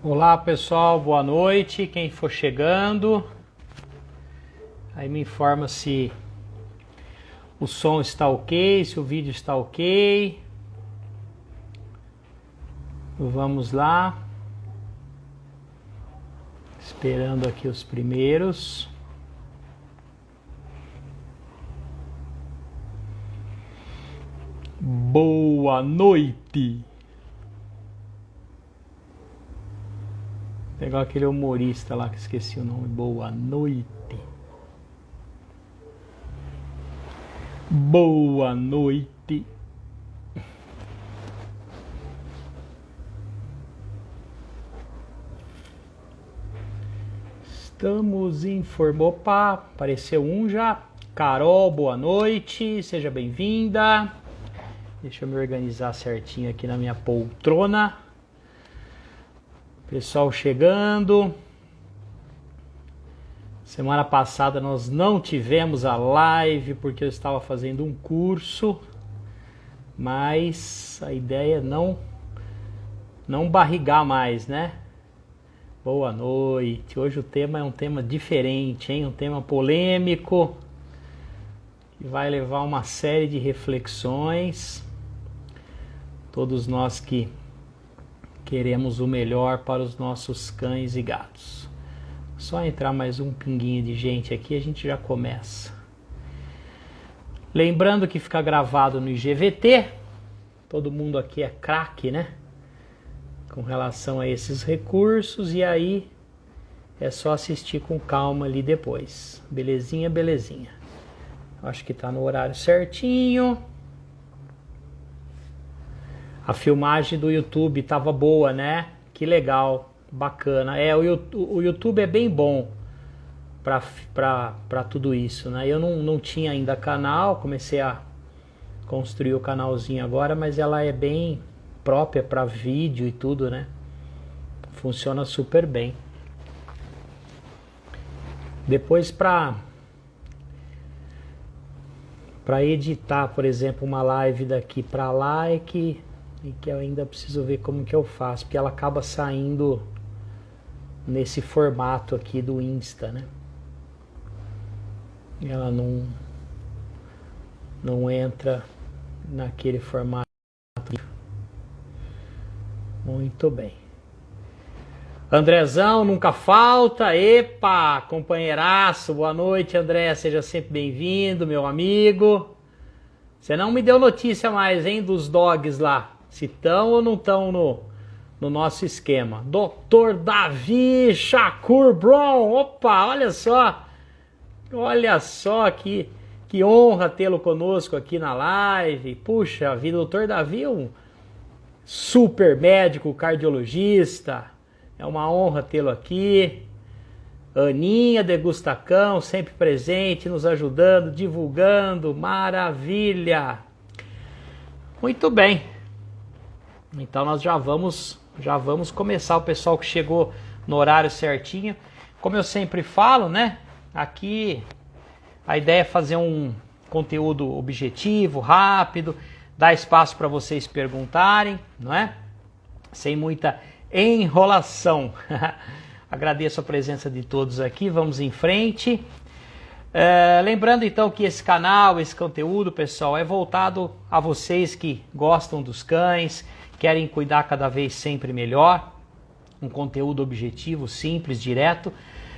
Olá pessoal, boa noite. Quem for chegando, aí me informa se o som está ok, se o vídeo está ok. Vamos lá. Esperando aqui os primeiros. Boa noite. Pegar aquele humorista lá que esqueci o nome. Boa noite. Boa noite. Estamos informando. Opa, apareceu um já. Carol, boa noite. Seja bem-vinda. Deixa eu me organizar certinho aqui na minha poltrona. Pessoal chegando. Semana passada nós não tivemos a live porque eu estava fazendo um curso, mas a ideia é não barrigar mais, né? Boa noite. Hoje o tema é um tema diferente, hein? Um tema polêmico que vai levar uma série de reflexões. Todos nós que queremos o melhor para os nossos cães e gatos. Só entrar mais um pinguinho de gente aqui, a gente já começa. Lembrando que fica gravado no IGVT. Todo mundo aqui é craque, né? Com relação a esses recursos. E aí é só assistir com calma ali depois. Belezinha, belezinha. Acho que tá no horário certinho. A filmagem do YouTube tava boa, né? Que legal, bacana. O YouTube é bem bom para tudo isso, né? Eu não tinha ainda canal, comecei a construir o canalzinho agora, mas ela é bem própria para vídeo e tudo, né? Funciona super bem. Depois para editar, por exemplo, uma live daqui para lá e que eu ainda preciso ver como que eu faço, porque ela acaba saindo nesse formato aqui do Insta, né? Ela não entra naquele formato. Muito bem. Andrezão, nunca falta. Epa, companheiraço, boa noite, André, seja sempre bem-vindo, meu amigo. Você não me deu notícia mais, hein, dos dogs lá. Se estão ou não estão no nosso esquema. Dr. Davi Shakur Brown. Opa, olha só. Olha só que honra tê-lo conosco aqui na live. Puxa vida, o Dr. Davi é um super médico cardiologista. É uma honra tê-lo aqui. Aninha Degustacão, sempre presente, nos ajudando, divulgando. Maravilha. Muito bem. Então nós já vamos começar. O pessoal que chegou no horário certinho. Como eu sempre falo, né? Aqui a ideia é fazer um conteúdo objetivo, rápido, dar espaço para vocês perguntarem, não é? Sem muita enrolação. Agradeço a presença de todos aqui. Vamos em frente. Lembrando então que esse canal, esse conteúdo, pessoal, é voltado a vocês que gostam dos cães, querem cuidar cada vez sempre melhor, um conteúdo objetivo, simples, direto,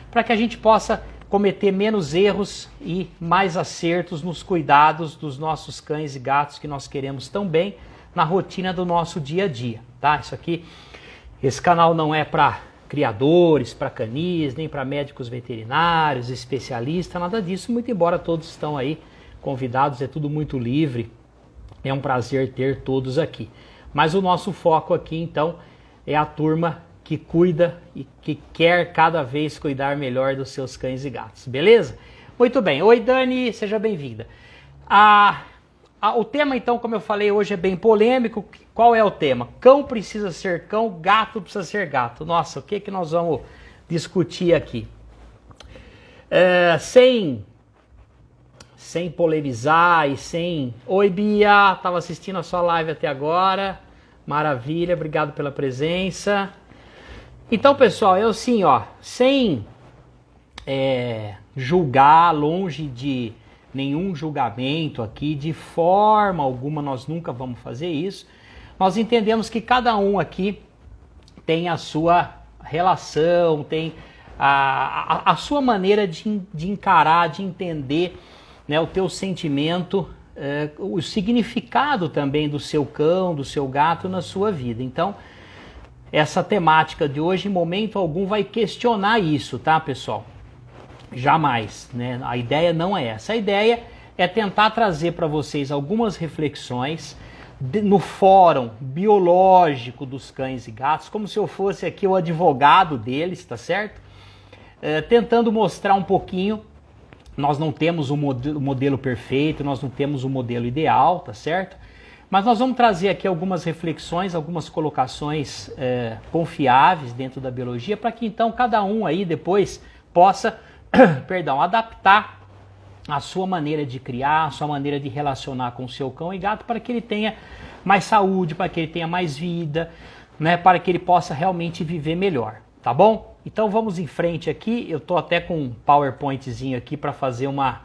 para que a gente possa cometer menos erros e mais acertos nos cuidados dos nossos cães e gatos que nós queremos tão bem na rotina do nosso dia a dia, tá? Esse canal não é para criadores, para canis, nem para médicos veterinários, especialistas, nada disso, muito embora todos estão aí convidados, é tudo muito livre, é um prazer ter todos aqui. Mas o nosso foco aqui, então, é a turma que cuida e que quer cada vez cuidar melhor dos seus cães e gatos, beleza? Muito bem. Oi, Dani, seja bem-vinda. O tema, então, como eu falei, hoje é bem polêmico. Qual é o tema? Cão precisa ser cão, gato precisa ser gato. Nossa, o que nós vamos discutir aqui? Sem polemizar e sem... Oi, Bia, estava assistindo a sua live até agora. Maravilha, obrigado pela presença. Então, pessoal, eu assim, ó, sem julgar, longe de nenhum julgamento aqui, de forma alguma nós nunca vamos fazer isso. Nós entendemos que cada um aqui tem a sua relação, tem a sua maneira de encarar, de entender, né, o teu sentimento, o significado também do seu cão, do seu gato na sua vida. Então, essa temática de hoje, em momento algum, vai questionar isso, tá, pessoal? Jamais, né? A ideia não é essa. A ideia é tentar trazer para vocês algumas reflexões no fórum biológico dos cães e gatos, como se eu fosse aqui o advogado deles, tá certo? Tentando mostrar um pouquinho. Nós não temos o modelo perfeito, nós não temos o modelo ideal, tá certo? Mas nós vamos trazer aqui algumas reflexões, algumas colocações confiáveis dentro da biologia, para que então cada um aí depois possa, perdão, adaptar a sua maneira de criar, a sua maneira de relacionar com o seu cão e gato, para que ele tenha mais saúde, para que ele tenha mais vida, né, para que ele possa realmente viver melhor, tá bom? Então vamos em frente aqui. Eu tô até com um PowerPointzinho aqui para fazer uma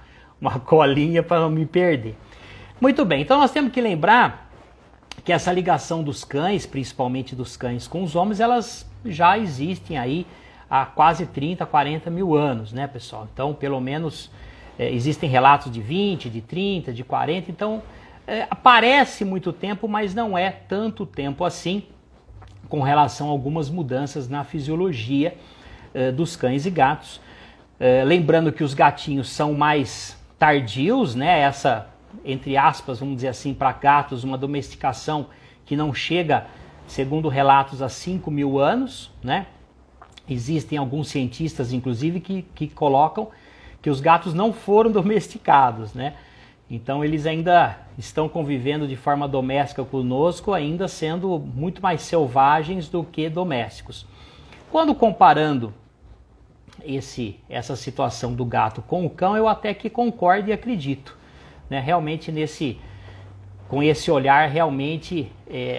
colinha para não me perder. Muito bem, então nós temos que lembrar que essa ligação dos cães, principalmente dos cães com os homens, elas já existem aí há quase 30, 40 mil anos, né, pessoal? Então, pelo menos, existem relatos de 20, de 30, de 40, então parece muito tempo, mas não é tanto tempo assim, com relação a algumas mudanças na fisiologia dos cães e gatos. Lembrando que os gatinhos são mais tardios, né? Essa, entre aspas, vamos dizer assim, para gatos, uma domesticação que não chega, segundo relatos, a 5 mil anos, né? Existem alguns cientistas, inclusive, que colocam que os gatos não foram domesticados, né? Então eles ainda estão convivendo de forma doméstica conosco, ainda sendo muito mais selvagens do que domésticos. Quando comparando essa situação do gato com o cão, eu até que concordo e acredito, né? Realmente com esse olhar, realmente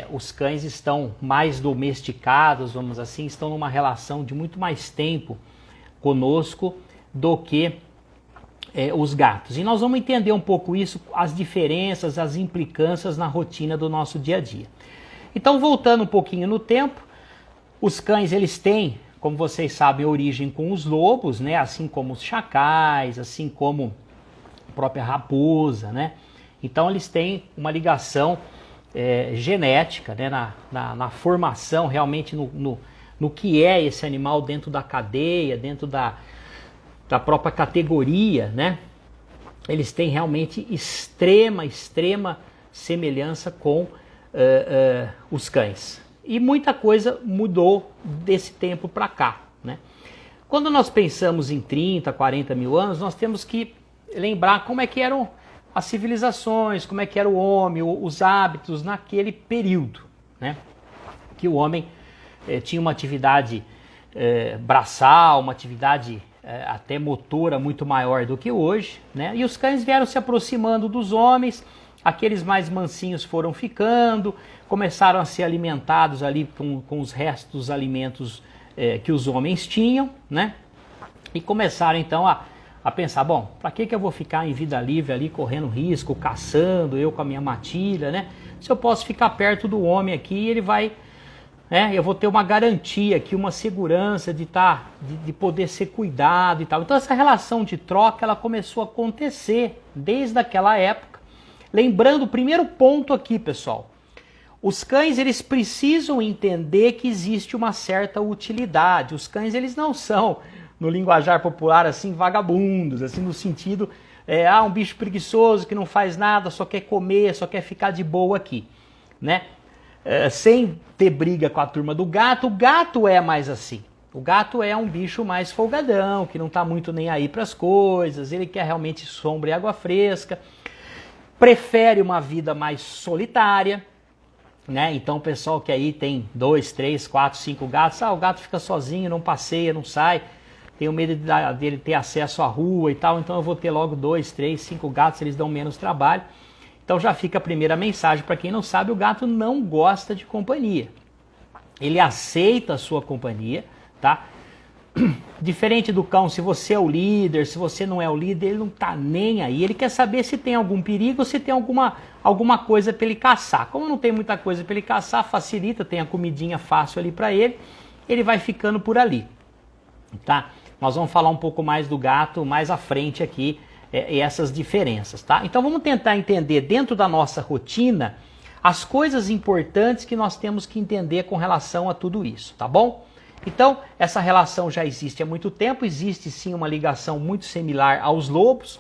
os cães estão mais domesticados, vamos assim, estão numa relação de muito mais tempo conosco do que os gatos. E nós vamos entender um pouco isso, as diferenças, as implicâncias na rotina do nosso dia a dia. Então, voltando um pouquinho no tempo, os cães, eles têm, como vocês sabem, origem com os lobos, né? Assim como os chacais, assim como a própria raposa, né? Então, eles têm uma ligação genética, né? Na formação, realmente no que é esse animal dentro da cadeia, dentro da própria categoria, né? Eles têm realmente extrema semelhança com os cães. E muita coisa mudou desse tempo para cá, né? Quando nós pensamos em 30, 40 mil anos, nós temos que lembrar como é que eram as civilizações, como é que era o homem, os hábitos naquele período, né? Que o homem tinha uma atividade braçal, uma atividade até motora muito maior do que hoje, né? E os cães vieram se aproximando dos homens, aqueles mais mansinhos foram ficando, começaram a ser alimentados ali com os restos dos alimentos que os homens tinham, né? E começaram então a pensar, bom, para que eu vou ficar em vida livre ali, correndo risco, caçando, eu com a minha matilha, né? Se eu posso ficar perto do homem aqui, ele vai... eu vou ter uma garantia aqui, uma segurança de poder ser cuidado e tal. Então essa relação de troca, ela começou a acontecer desde aquela época. Lembrando o primeiro ponto aqui, pessoal. Os cães, eles precisam entender que existe uma certa utilidade. Os cães, eles não são, no linguajar popular, assim, vagabundos, assim, no sentido, um bicho preguiçoso que não faz nada, só quer comer, só quer ficar de boa aqui, né? Sem ter briga com a turma do gato. O gato é mais assim. O gato é um bicho mais folgadão, que não está muito nem aí para as coisas, ele quer realmente sombra e água fresca, prefere uma vida mais solitária, né? Então o pessoal que aí tem 2, 3, 4, 5 gatos, o gato fica sozinho, não passeia, não sai, tenho medo dele ter acesso à rua e tal, então eu vou ter logo 2, 3, 5 gatos, eles dão menos trabalho. Então já fica a primeira mensagem, para quem não sabe, o gato não gosta de companhia. Ele aceita a sua companhia, tá? Diferente do cão, se você é o líder, se você não é o líder, ele não tá nem aí. Ele quer saber se tem algum perigo, se tem alguma coisa para ele caçar. Como não tem muita coisa para ele caçar, facilita, tem a comidinha fácil ali para ele vai ficando por ali, tá? Nós vamos falar um pouco mais do gato mais à frente aqui, e essas diferenças, tá? Então vamos tentar entender dentro da nossa rotina as coisas importantes que nós temos que entender com relação a tudo isso, tá bom? Então, essa relação já existe há muito tempo, existe sim uma ligação muito similar aos lobos.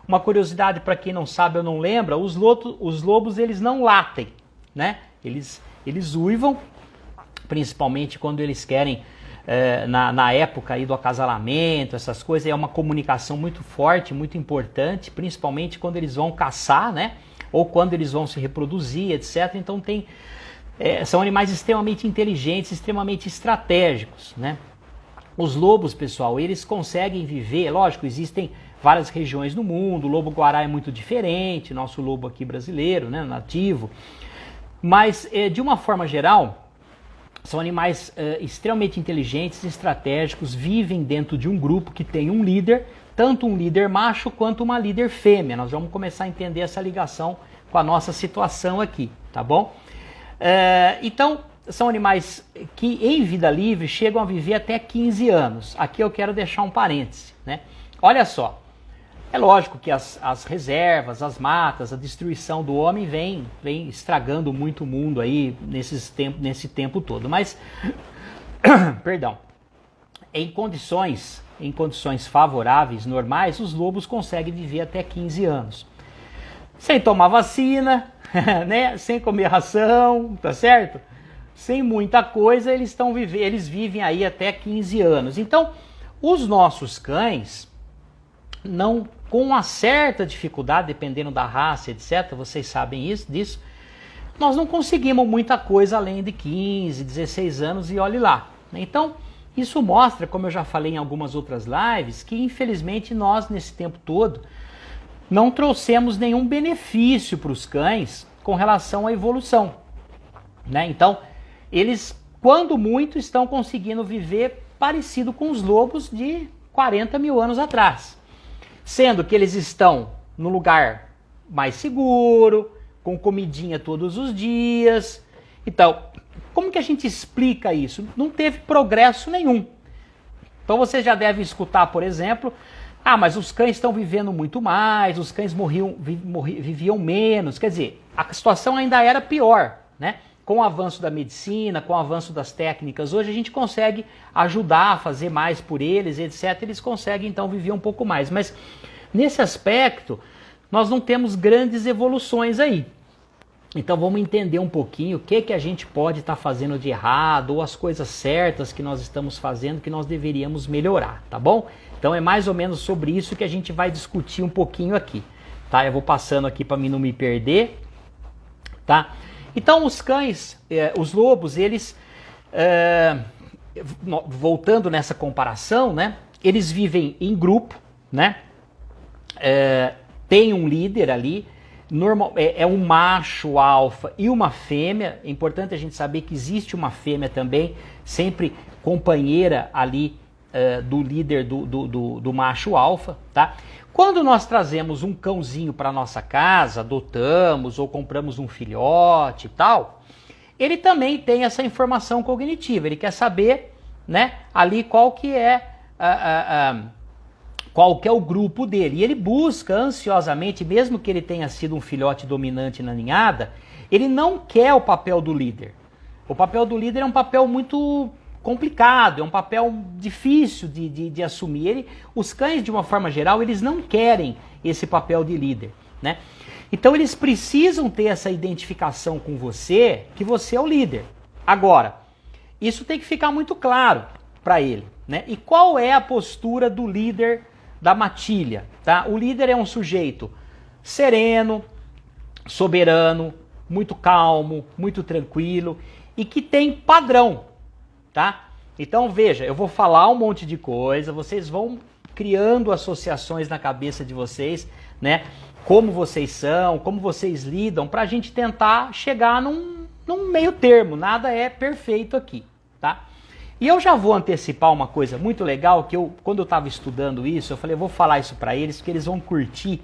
Uma curiosidade para quem não sabe ou não lembra, os lobos eles não latem, né? Eles uivam, principalmente quando eles querem, na época aí do acasalamento, essas coisas, é uma comunicação muito forte, muito importante, principalmente quando eles vão caçar, né? Ou quando eles vão se reproduzir, etc. Então são animais extremamente inteligentes, extremamente estratégicos, né? Os lobos, pessoal, eles conseguem viver, lógico, existem várias regiões no mundo, o lobo-guará é muito diferente, nosso lobo aqui brasileiro, né, nativo, mas de uma forma geral, são animais extremamente inteligentes, estratégicos, vivem dentro de um grupo que tem um líder, tanto um líder macho quanto uma líder fêmea. Nós vamos começar a entender essa ligação com a nossa situação aqui, tá bom? Então, são animais que em vida livre chegam a viver até 15 anos. Aqui eu quero deixar um parêntese, né? Olha só, é lógico que as reservas, as matas, a destruição do homem vem estragando muito o mundo aí nesse tempo todo. Mas, perdão, em condições favoráveis, normais, os lobos conseguem viver até 15 anos. Sem tomar vacina, né? Sem comer ração, tá certo? Sem muita coisa, eles vivem aí até 15 anos. Então, os nossos cães, não, com uma certa dificuldade, dependendo da raça, etc., vocês sabem disso, nós não conseguimos muita coisa além de 15, 16 anos e olhe lá. Então, isso mostra, como eu já falei em algumas outras lives, que infelizmente nós, nesse tempo todo, não trouxemos nenhum benefício para os cães com relação à evolução, né? Então, eles, quando muito, estão conseguindo viver parecido com os lobos de 40 mil anos atrás. Sendo que eles estão no lugar mais seguro, com comidinha todos os dias. Então, como que a gente explica isso? Não teve progresso nenhum. Então você já deve escutar, por exemplo, mas os cães estão vivendo muito mais, os cães viviam menos. Quer dizer, a situação ainda era pior, né? Com o avanço da medicina, com o avanço das técnicas, hoje a gente consegue ajudar a fazer mais por eles, etc. Eles conseguem então viver um pouco mais. Mas nesse aspecto, nós não temos grandes evoluções aí. Então vamos entender um pouquinho o que a gente pode estar fazendo de errado, ou as coisas certas que nós estamos fazendo que nós deveríamos melhorar, tá bom? Então é mais ou menos sobre isso que a gente vai discutir um pouquinho aqui, tá? Eu vou passando aqui para mim não me perder, tá? Então os cães, os lobos, eles, voltando nessa comparação, né? Eles vivem em grupo, né? Tem um líder ali, é um macho alfa e uma fêmea. É importante a gente saber que existe uma fêmea também, sempre companheira ali do líder do macho alfa, tá? Quando nós trazemos um cãozinho para nossa casa, adotamos ou compramos um filhote e tal, ele também tem essa informação cognitiva, ele quer saber, né, ali qual que é o grupo dele. E ele busca ansiosamente, mesmo que ele tenha sido um filhote dominante na ninhada, ele não quer o papel do líder. O papel do líder é um papel muito complicado, é um papel difícil de assumir. Os cães, de uma forma geral, eles não querem esse papel de líder, né? Então eles precisam ter essa identificação com você, que você é o líder. Agora, isso tem que ficar muito claro para ele, né? E qual é a postura do líder da matilha, tá? O líder é um sujeito sereno, soberano, muito calmo, muito tranquilo e que tem padrão, tá? Então veja, eu vou falar um monte de coisa, vocês vão criando associações na cabeça de vocês, né? Como vocês são, como vocês lidam, para a gente tentar chegar num meio termo. Nada é perfeito aqui, tá? E eu já vou antecipar uma coisa muito legal, que quando eu estava estudando isso, eu falei, eu vou falar isso para eles, que eles vão curtir,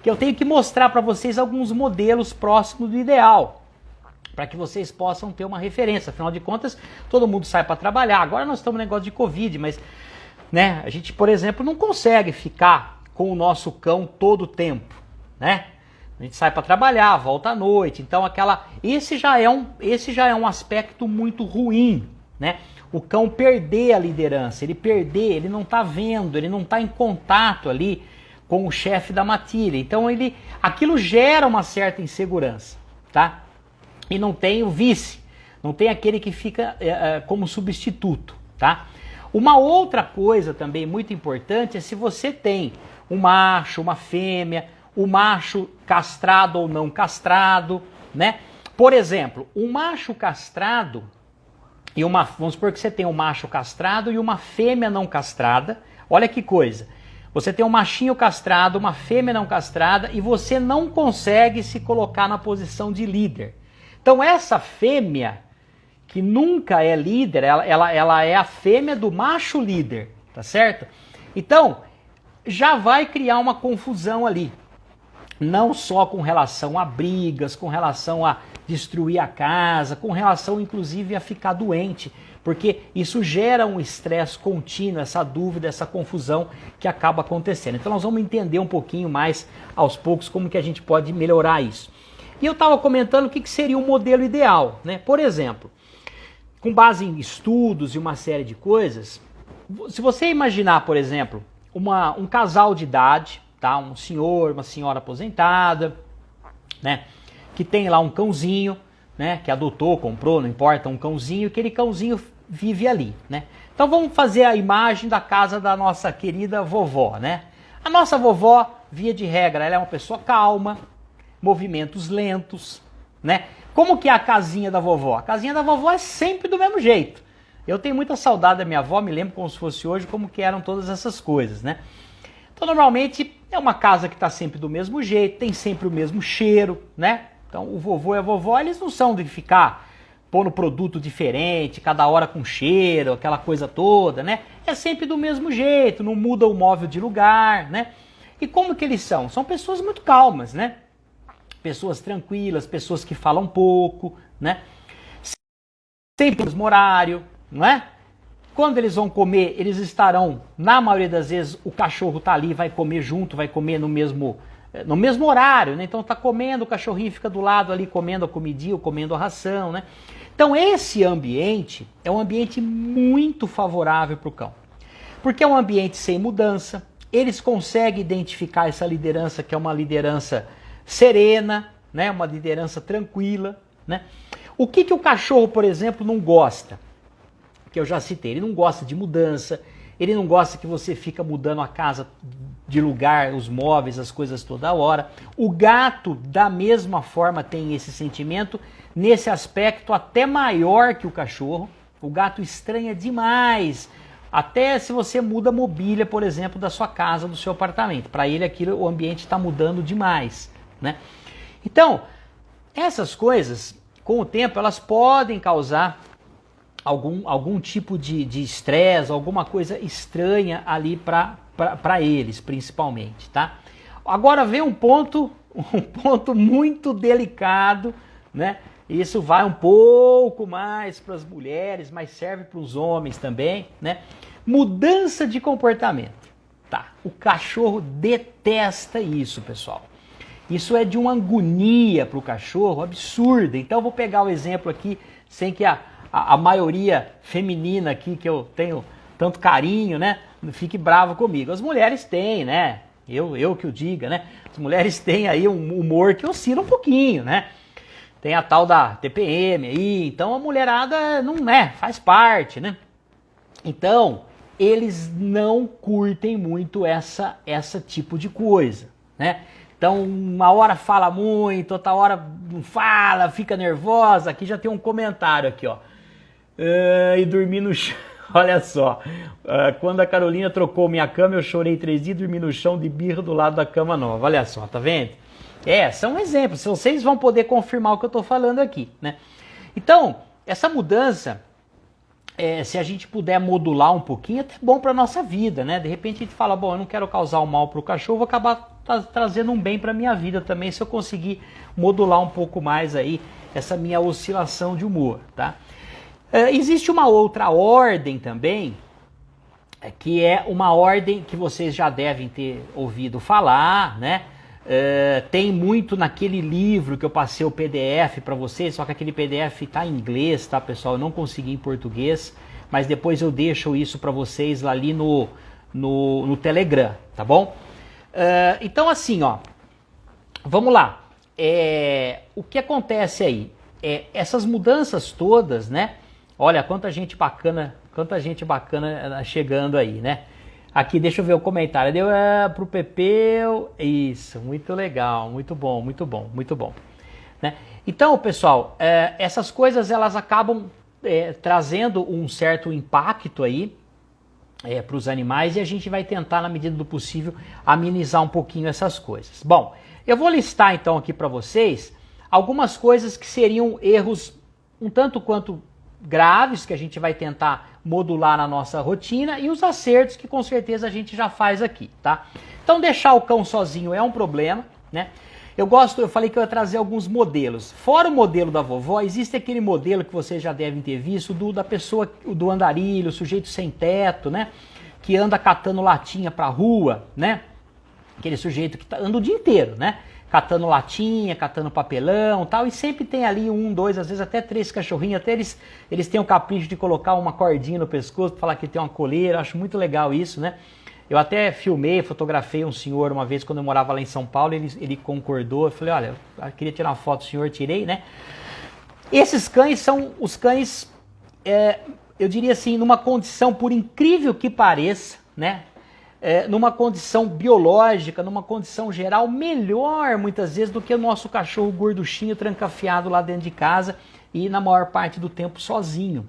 que eu tenho que mostrar para vocês alguns modelos próximos do ideal, para que vocês possam ter uma referência. Afinal de contas, todo mundo sai para trabalhar. Agora nós estamos no negócio de Covid, mas né, a gente, por exemplo, não consegue ficar com o nosso cão todo o tempo, né? A gente sai para trabalhar, volta à noite, então esse já é um aspecto muito ruim, né? O cão perder a liderança, ele não está vendo, ele não está em contato ali com o chefe da matilha. Então aquilo gera uma certa insegurança, tá? E não tem o vice, não tem aquele que fica como substituto, tá? Uma outra coisa também muito importante é se você tem um macho, uma fêmea, o macho castrado ou não castrado, né? Por exemplo, um macho castrado vamos supor que você tem um macho castrado e uma fêmea não castrada. Olha que coisa. Você tem um machinho castrado, uma fêmea não castrada e você não consegue se colocar na posição de líder. Então essa fêmea, que nunca é líder, ela é a fêmea do macho líder, tá certo? Então, já vai criar uma confusão ali. Não só com relação a brigas, com relação a destruir a casa, com relação inclusive a ficar doente, porque isso gera um estresse contínuo, essa dúvida, essa confusão que acaba acontecendo. Então nós vamos entender um pouquinho mais aos poucos como que a gente pode melhorar isso. E eu estava comentando o que seria um modelo ideal, né? Por exemplo, com base em estudos e uma série de coisas, se você imaginar, por exemplo, um casal de idade, tá? Um senhor, uma senhora aposentada, né? Que tem lá um cãozinho, né? Que adotou, comprou, não importa, um cãozinho, aquele cãozinho vive ali, né? Então vamos fazer a imagem da casa da nossa querida vovó, né? A nossa vovó, via de regra, ela é uma pessoa calma, movimentos lentos, né? Como que é a casinha da vovó? A casinha da vovó é sempre do mesmo jeito. Eu tenho muita saudade da minha avó, me lembro como se fosse hoje, como que eram todas essas coisas, né? Então normalmente é uma casa que está sempre do mesmo jeito, tem sempre o mesmo cheiro, né? Então o vovô e a vovó, eles não são de ficar pondo produto diferente, cada hora com cheiro, aquela coisa toda, né? É sempre do mesmo jeito, não muda o móvel de lugar, né? E como que eles são? São pessoas muito calmas, né? Pessoas tranquilas, pessoas que falam pouco, né? Sempre no mesmo horário, não é? Quando eles vão comer, eles estarão, na maioria das vezes, o cachorro tá ali, vai comer junto, vai comer no mesmo horário, né? Então tá comendo, o cachorrinho fica do lado ali comendo a comidinha, ou comendo a ração, né? Então esse ambiente é um ambiente muito favorável para o cão. Porque é um ambiente sem mudança, eles conseguem identificar essa liderança, que é uma liderança serena, né? Uma liderança tranquila, né? O que o cachorro, por exemplo, não gosta? Que eu já citei, ele não gosta de mudança, ele não gosta que você fica mudando a casa de lugar, os móveis, as coisas toda hora. O gato, da mesma forma, tem esse sentimento, nesse aspecto até maior que o cachorro. O gato estranha demais, até se você muda a mobília, por exemplo, da sua casa, do seu apartamento. Para ele aquilo, o ambiente está mudando demais, né? Então, essas coisas, com o tempo, elas podem causar algum tipo de estresse, alguma coisa estranha ali para eles, principalmente, tá? Agora vem um ponto muito delicado, né? Isso vai um pouco mais para as mulheres, mas serve para os homens também, né? Mudança de comportamento, tá? O cachorro detesta isso, pessoal. Isso é de uma agonia para o cachorro absurda. Então eu vou pegar o exemplo aqui, sem que a maioria feminina aqui, que eu tenho tanto carinho, né, fique bravo comigo. As mulheres têm, né, eu que o diga, né, as mulheres têm aí um humor que oscila um pouquinho, né, tem a tal da TPM aí, então a mulherada não, né, faz parte, né. Então, eles não curtem muito essa tipo de coisa, né. Então, uma hora fala muito, outra hora não fala, fica nervosa. Aqui já tem um comentário aqui, ó. E dormi no chão. Olha só. Quando a Carolina trocou minha cama, eu chorei 3 dias e dormi no chão de birra do lado da cama nova. Olha só, tá vendo? São exemplos. Vocês vão poder confirmar o que eu tô falando aqui, né? Então, essa mudança, se a gente puder modular um pouquinho, é até bom para nossa vida, né? De repente a gente fala, bom, eu não quero causar um mal para o cachorro, vou acabar trazendo um bem para minha vida também, se eu conseguir modular um pouco mais aí essa minha oscilação de humor, tá? Existe uma outra ordem também, que é uma ordem que vocês já devem ter ouvido falar, né? Tem muito naquele livro que eu passei o PDF para vocês, só que aquele PDF está em inglês, tá, pessoal? Eu não consegui em português, mas depois eu deixo isso para vocês lá ali no Telegram, tá bom? Então assim, ó, vamos lá. O que acontece aí? Essas mudanças todas, né? Olha quanta gente bacana chegando aí, né? Aqui, deixa eu ver o comentário. Deu pro Pepeu. Isso, muito legal, muito bom, muito bom, muito bom. Né? Então, pessoal, essas coisas elas acabam trazendo um certo impacto aí para os animais e a gente vai tentar, na medida do possível, amenizar um pouquinho essas coisas. Bom, eu vou listar então aqui para vocês algumas coisas que seriam erros um tanto quanto graves que a gente vai tentar modular na nossa rotina e os acertos que com certeza a gente já faz aqui, tá? Então deixar o cão sozinho é um problema, né? Eu falei que eu ia trazer alguns modelos. Fora o modelo da vovó, existe aquele modelo que vocês já devem ter visto da pessoa, do andarilho, o sujeito sem teto, né? Que anda catando latinha pra rua, né? Aquele sujeito que anda o dia inteiro, né? Catando latinha, catando papelão e tal, e sempre tem ali 1, 2, às vezes até 3 cachorrinhos, até eles têm o capricho de colocar uma cordinha no pescoço para falar que tem uma coleira, acho muito legal isso, né? Eu até fotografei um senhor uma vez quando eu morava lá em São Paulo, ele concordou, eu falei, olha, eu queria tirar uma foto do senhor, tirei, né? Esses cães são os cães, eu diria assim, numa condição, por incrível que pareça, né? Numa condição biológica, numa condição geral, melhor muitas vezes do que o nosso cachorro gorduchinho trancafiado lá dentro de casa e na maior parte do tempo sozinho.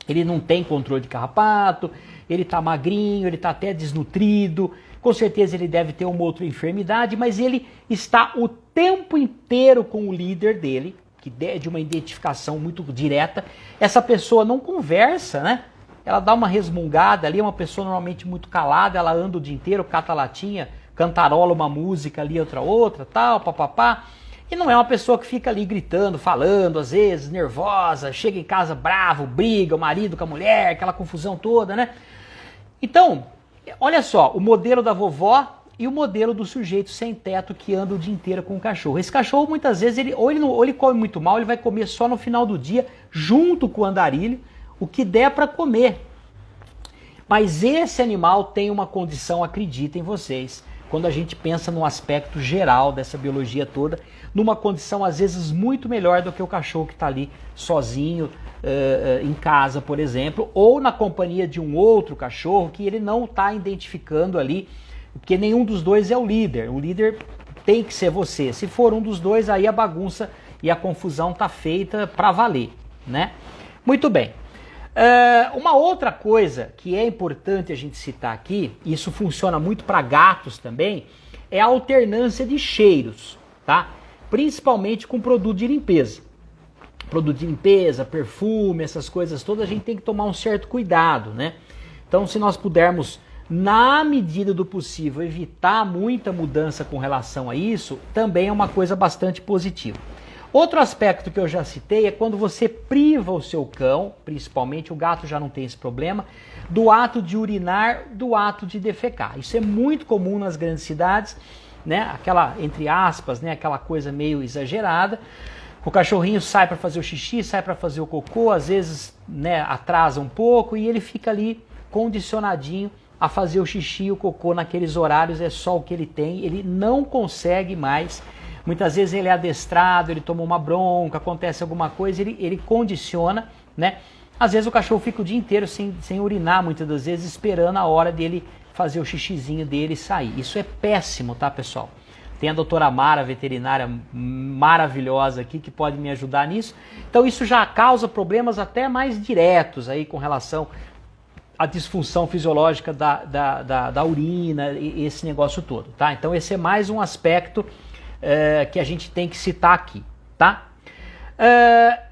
Ele não tem controle de carrapato, ele está magrinho, ele está até desnutrido, com certeza ele deve ter uma outra enfermidade, mas ele está o tempo inteiro com o líder dele, que é de uma identificação muito direta. Essa pessoa não conversa, né? Ela dá uma resmungada ali, é uma pessoa normalmente muito calada, ela anda o dia inteiro, cata latinha, cantarola uma música ali, outra, tal, papapá. E não é uma pessoa que fica ali gritando, falando, às vezes, nervosa, chega em casa bravo, briga, o marido com a mulher, aquela confusão toda, né? Então, olha só, o modelo da vovó e o modelo do sujeito sem teto que anda o dia inteiro com o cachorro. Esse cachorro, muitas vezes, ele come muito mal, ele vai comer só no final do dia, junto com o andarilho, o que der para comer. Mas esse animal tem uma condição, acreditem vocês, quando a gente pensa no aspecto geral dessa biologia toda, numa condição às vezes muito melhor do que o cachorro que está ali sozinho em casa, por exemplo, ou na companhia de um outro cachorro que ele não está identificando ali, porque nenhum dos dois é o líder tem que ser você. Se for um dos dois, aí a bagunça e a confusão está feita para valer, né? Muito bem. Uma outra coisa que é importante a gente citar aqui, e isso funciona muito para gatos também, é a alternância de cheiros, tá? Principalmente com produto de limpeza. Produto de limpeza, perfume, essas coisas todas, a gente tem que tomar um certo cuidado, né? Então, se nós pudermos, na medida do possível, evitar muita mudança com relação a isso, também é uma coisa bastante positiva. Outro aspecto que eu já citei é quando você priva o seu cão, principalmente o gato já não tem esse problema, do ato de urinar, do ato de defecar. Isso é muito comum nas grandes cidades, né? Aquela, entre aspas, né? Aquela coisa meio exagerada. O cachorrinho sai para fazer o xixi, sai para fazer o cocô, às vezes, né, atrasa um pouco e ele fica ali condicionadinho a fazer o xixi e o cocô naqueles horários, é só o que ele tem, ele não consegue mais. Muitas vezes ele é adestrado, ele toma uma bronca, acontece alguma coisa, ele condiciona, né? Às vezes o cachorro fica o dia inteiro sem urinar, muitas das vezes, esperando a hora dele fazer o xixizinho dele e sair. Isso é péssimo, tá, pessoal? Tem a doutora Mara, veterinária maravilhosa aqui, que pode me ajudar nisso. Então isso já causa problemas até mais diretos aí com relação à disfunção fisiológica da urina e esse negócio todo, tá? Então esse é mais um aspecto que a gente tem que citar aqui, tá?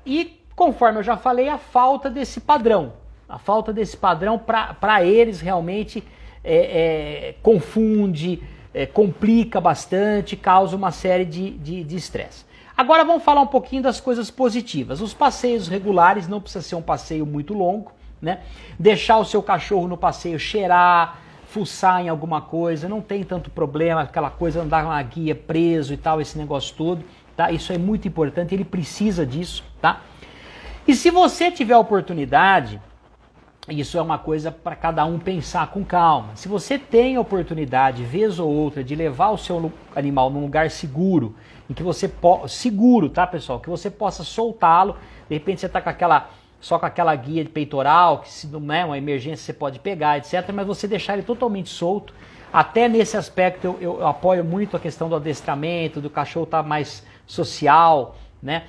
E conforme eu já falei, a falta desse padrão, A falta desse padrão para eles realmente confunde, complica bastante, causa uma série de estresse. Agora vamos falar um pouquinho das coisas positivas. Os passeios regulares, não precisa ser um passeio muito longo, né? Deixar o seu cachorro no passeio cheirar, fuçar em alguma coisa, não tem tanto problema, aquela coisa andar na guia preso e tal, esse negócio todo, tá? Isso é muito importante, ele precisa disso, tá? E se você tiver a oportunidade, isso é uma coisa para cada um pensar com calma. Se você tem a oportunidade, vez ou outra, de levar o seu animal num lugar seguro, em que você seguro, tá, pessoal? Que você possa soltá-lo. De repente você está só com aquela guia de peitoral, que se não é uma emergência você pode pegar, etc. Mas você deixar ele totalmente solto. Até nesse aspecto eu apoio muito a questão do adestramento, do cachorro estar mais social, né?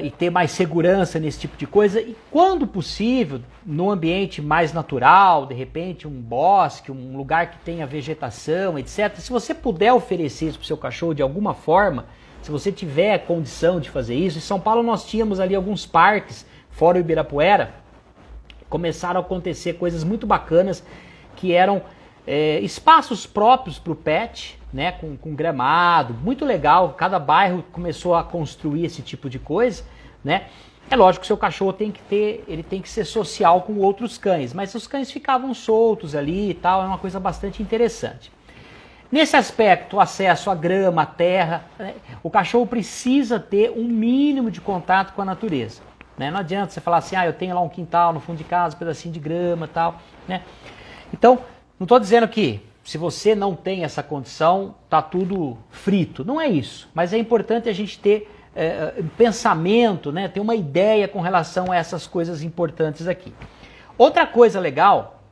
E ter mais segurança nesse tipo de coisa, e quando possível, no ambiente mais natural, de repente um bosque, um lugar que tenha vegetação, etc. Se você puder oferecer isso para o seu cachorro de alguma forma, se você tiver condição de fazer isso, em São Paulo nós tínhamos ali alguns parques, fora o Ibirapuera, começaram a acontecer coisas muito bacanas, que eram espaços próprios para o pet, né, com gramado, muito legal. Cada bairro começou a construir esse tipo de coisa, né? É lógico que o seu cachorro tem que ser social com outros cães, mas os cães ficavam soltos ali e tal, é uma coisa bastante interessante. Nesse aspecto, o acesso à grama, à terra, né, o cachorro precisa ter um mínimo de contato com a natureza, né? Não adianta você falar assim, eu tenho lá um quintal no fundo de casa, um pedacinho de grama e tal, né? Então, não estou dizendo que se você não tem essa condição, tá tudo frito. Não é isso. Mas é importante a gente ter um pensamento, né? Ter uma ideia com relação a essas coisas importantes aqui. Outra coisa legal,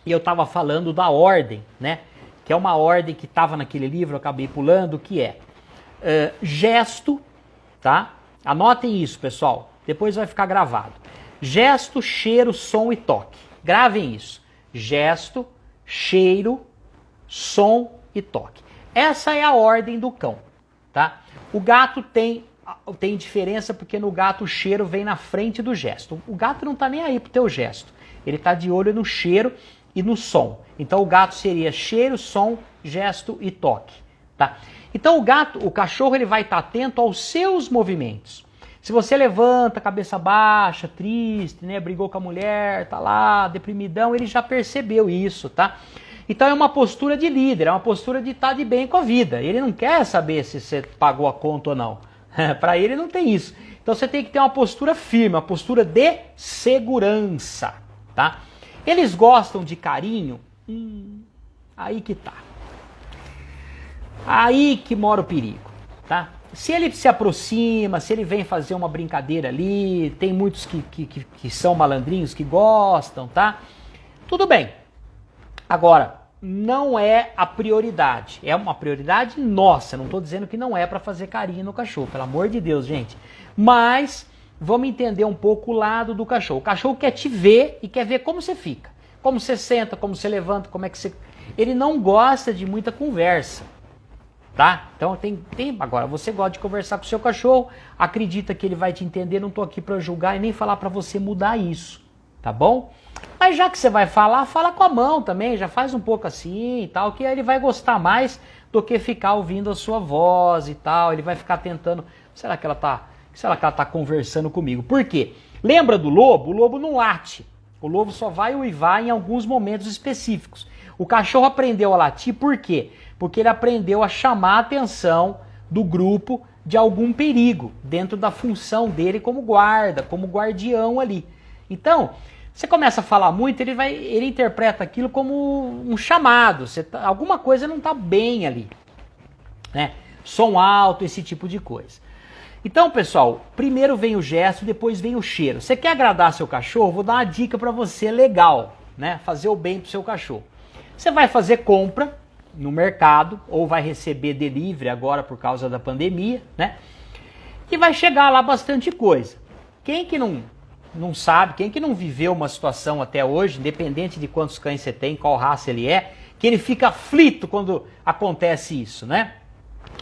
e eu estava falando da ordem, né? Que é uma ordem que estava naquele livro, eu acabei pulando, que é gesto, tá? Anotem isso, pessoal. Depois vai ficar gravado. Gesto, cheiro, som e toque. Gravem isso. Gesto, cheiro, som e toque. Essa é a ordem do cão, tá? O gato tem diferença porque no gato o cheiro vem na frente do gesto. O gato não tá nem aí pro teu gesto. Ele tá de olho no cheiro e no som. Então o gato seria cheiro, som, gesto e toque, tá? Então o cachorro ele vai estar atento aos seus movimentos. Se você levanta, cabeça baixa, triste, né, brigou com a mulher, tá lá, deprimidão, ele já percebeu isso, tá? Então é uma postura de líder, é uma postura de estar de bem com a vida. Ele não quer saber se você pagou a conta ou não. Para ele não tem isso. Então você tem que ter uma postura firme, uma postura de segurança, tá? Eles gostam de carinho? Aí que tá. Aí que mora o perigo, tá? Se ele se aproxima, se ele vem fazer uma brincadeira ali, tem muitos que são malandrinhos, que gostam, tá? Tudo bem. Agora, não é a prioridade. É uma prioridade nossa. Não estou dizendo que não é para fazer carinho no cachorro. Pelo amor de Deus, gente. Mas vamos entender um pouco o lado do cachorro. O cachorro quer te ver e quer ver como você fica. Como você senta, como você levanta, como é que você... Ele não gosta de muita conversa. Tá? Então agora você gosta de conversar com o seu cachorro, acredita que ele vai te entender, não estou aqui para julgar e nem falar para você mudar isso, tá bom? Mas já que você vai falar, fala com a mão também, já faz um pouco assim e tal, que aí ele vai gostar mais do que ficar ouvindo a sua voz e tal, ele vai ficar tentando, será que ela tá conversando comigo? Por quê? Lembra do lobo? O lobo não late, o lobo só vai uivar em alguns momentos específicos. O cachorro aprendeu a latir por quê? Porque ele aprendeu a chamar a atenção do grupo de algum perigo, dentro da função dele como guarda, como guardião ali. Então, você começa a falar muito, ele interpreta aquilo como um chamado, alguma coisa não está bem ali, né? Som alto, esse tipo de coisa. Então, pessoal, primeiro vem o gesto, depois vem o cheiro. Você quer agradar seu cachorro? Vou dar uma dica para você legal, né? Fazer o bem pro seu cachorro. Você vai fazer compra no mercado, ou vai receber delivery agora por causa da pandemia, né? E vai chegar lá bastante coisa. Quem que não sabe, quem que não viveu uma situação até hoje, independente de quantos cães você tem, qual raça ele é, que ele fica aflito quando acontece isso, né?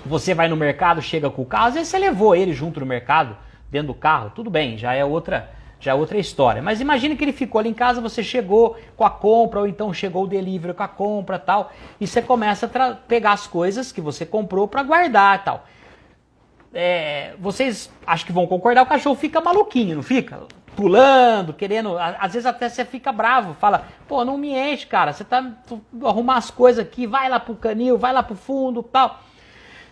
Você vai no mercado, chega com o carro, às vezes você levou ele junto no mercado, dentro do carro, tudo bem, já é outra já é outra história. Mas imagine que ele ficou ali em casa, você chegou com a compra, ou então chegou o delivery com a compra e tal, e você começa a pegar as coisas que você comprou para guardar e tal. Vocês acho que vão concordar, o cachorro fica maluquinho, não fica? Pulando, querendo, às vezes até você fica bravo, fala, pô, não me enche, cara, você tá arrumar as coisas aqui, vai lá pro canil, vai lá pro fundo, tal.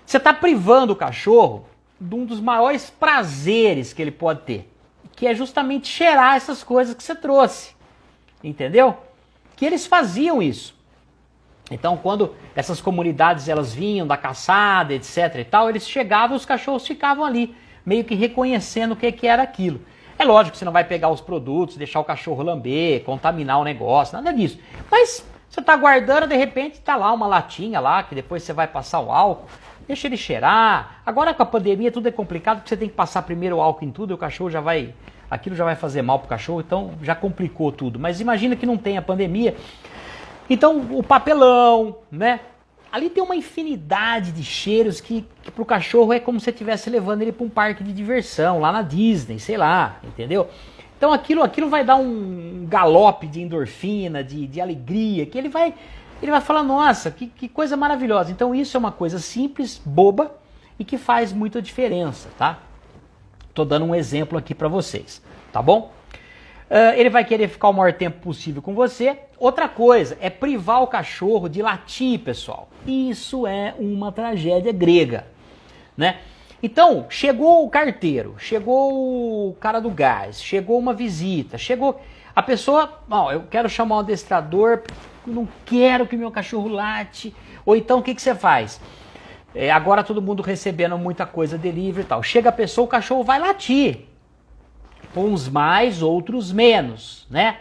Você tá privando o cachorro de um dos maiores prazeres que ele pode ter, que é justamente cheirar essas coisas que você trouxe, entendeu? Que eles faziam isso. Então, quando essas comunidades elas vinham da caçada, etc e tal, eles chegavam e os cachorros ficavam ali, meio que reconhecendo o que era aquilo. É lógico que você não vai pegar os produtos, deixar o cachorro lamber, contaminar o negócio, nada disso. Mas você está guardando, de repente está lá uma latinha lá, que depois você vai passar o álcool, deixa ele cheirar. Agora com a pandemia tudo é complicado, porque você tem que passar primeiro o álcool em tudo e o cachorro já vai... Aquilo já vai fazer mal pro cachorro, então já complicou tudo. Mas imagina que não tem a pandemia. Então, o papelão, né? Ali tem uma infinidade de cheiros que pro cachorro é como se você estivesse levando ele para um parque de diversão, lá na Disney, sei lá, entendeu? Então aquilo vai dar um galope de endorfina, de alegria, que ele vai falar, nossa, que coisa maravilhosa. Então isso é uma coisa simples, boba, e que faz muita diferença, tá? Tô dando um exemplo aqui para vocês, tá bom? Ele vai querer ficar o maior tempo possível com você. Outra coisa é privar o cachorro de latir, pessoal. Isso é uma tragédia grega, né? Então, chegou o carteiro, chegou o cara do gás, chegou uma visita, chegou a pessoa, eu quero chamar um adestrador, não quero que meu cachorro late. Ou então o que você faz? Agora todo mundo recebendo muita coisa delivery e tal. Chega a pessoa, o cachorro vai latir. Uns mais, outros menos, né?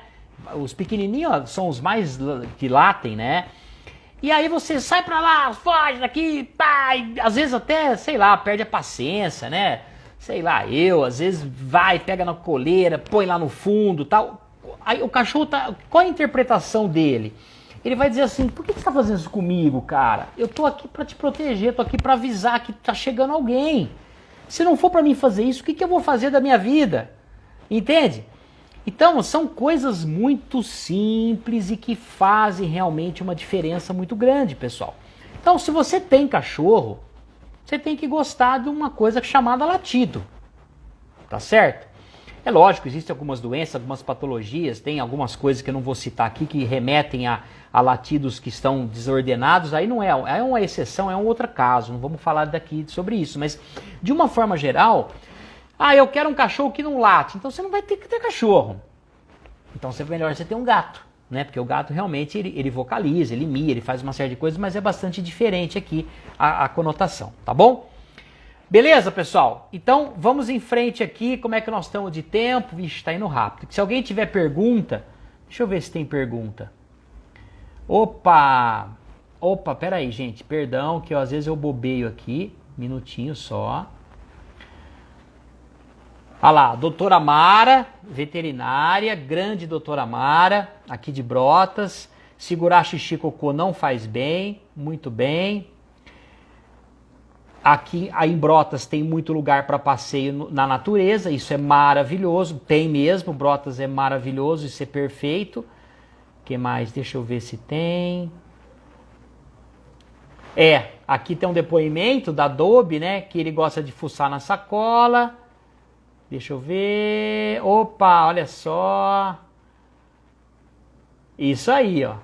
Os pequenininhos são os mais que latem, né? E aí você sai pra lá, foge daqui, pá, e às vezes até, sei lá, perde a paciência, né? Sei lá, às vezes vai, pega na coleira, põe lá no fundo, tal. Aí o cachorro tá... Qual a interpretação dele? Ele vai dizer assim, por que você tá fazendo isso comigo, cara? Eu tô aqui pra te proteger, tô aqui pra avisar que tá chegando alguém. Se não for pra mim fazer isso, o que eu vou fazer da minha vida? Entende? Então, são coisas muito simples e que fazem realmente uma diferença muito grande, pessoal. Então, se você tem cachorro, você tem que gostar de uma coisa chamada latido. Tá certo? É lógico, existem algumas doenças, algumas patologias, tem algumas coisas que eu não vou citar aqui que remetem a latidos que estão desordenados. Aí não é uma exceção, é um outro caso. Não vamos falar daqui sobre isso. Mas, de uma forma geral... eu quero um cachorro que não late. Então você não vai ter que ter cachorro. Então é melhor você ter um gato, né? Porque o gato realmente ele vocaliza, ele mia, ele faz uma série de coisas, mas é bastante diferente aqui a conotação, tá bom? Beleza, pessoal? Então vamos em frente aqui. Como é que nós estamos de tempo? Vixe, tá indo rápido. Se alguém tiver pergunta, deixa eu ver se tem pergunta. Opa, pera aí, gente. Perdão, que às vezes eu bobeio aqui. Minutinho só. Olha lá, doutora Mara, veterinária, grande doutora Mara, aqui de Brotas. Segurar xixi e cocô não faz bem, muito bem. Aqui em Brotas tem muito lugar para passeio na natureza, isso é maravilhoso, tem mesmo, Brotas é maravilhoso, isso é perfeito. O que mais? Deixa eu ver se tem. Aqui tem um depoimento da Adobe, né, que ele gosta de fuçar na sacola. Deixa eu ver. Opa, olha só. Isso aí, ó.